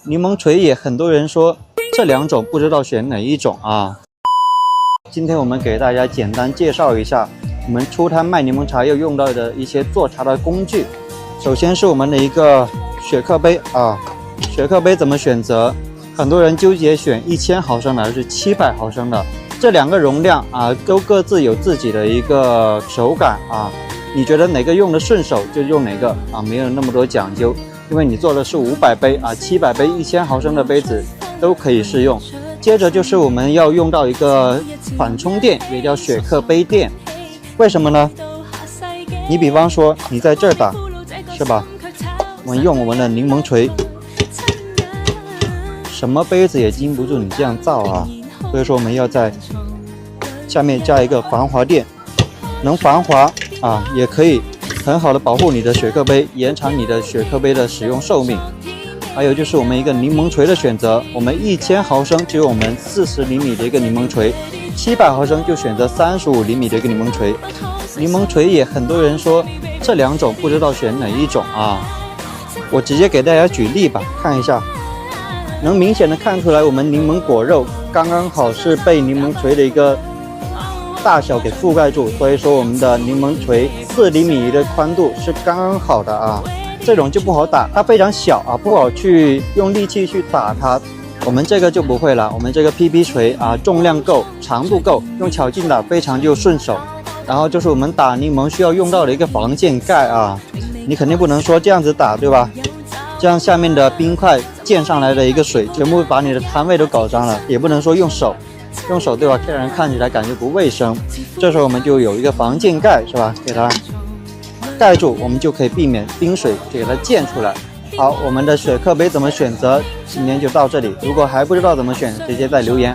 柠檬锤也很多人说，这两种不知道选哪一种啊。今天我们给大家简单介绍一下我们出摊卖柠檬茶要用到的一些做茶的工具。首先是我们的一个雪克杯啊，雪克杯怎么选择？很多人纠结选1000毫升的还是700毫升的，这两个容量啊都各自有自己的一个手感啊。你觉得哪个用的顺手就用哪个啊，没有那么多讲究。因为你做的是500杯啊、700杯、1000毫升的杯子都可以适用。接着就是我们要用到一个缓冲垫，也叫雪克杯垫。为什么呢？你比方说你在这儿打，是吧？我们用我们的柠檬锤，什么杯子也经不住你这样造啊。所以说我们要在下面加一个防滑垫，能防滑啊，也可以很好的保护你的雪克杯，延长你的雪克杯的使用寿命。还有就是我们一个柠檬锤的选择，我们1000毫升就用我们40厘米的一个柠檬锤，700毫升就选择35厘米的一个柠檬锤。柠檬锤也很多人说这两种不知道选哪一种啊。我直接给大家举例吧，看一下，能明显的看出来我们柠檬果肉刚刚好是被柠檬锤的一个大小给覆盖住，所以说我们的柠檬锤4厘米的宽度是刚刚好的啊。这种就不好打，它非常小啊，不好去用力气去打它。我们这个就不会了，我们这个 PP 锤啊，重量够，长度够，用巧劲打非常就顺手。然后就是我们打柠檬需要用到的一个防溅盖啊，你肯定不能说这样子打，对吧？这样下面的冰块溅上来的一个水，全部把你的摊位都搞脏了。也不能说用手对吧？让人看起来感觉不卫生。这时候我们就有一个防溅盖，是吧？给它盖住，我们就可以避免冰水给它溅出来。好，我们的雪克杯怎么选择？今天就到这里。如果还不知道怎么选，直接在留言。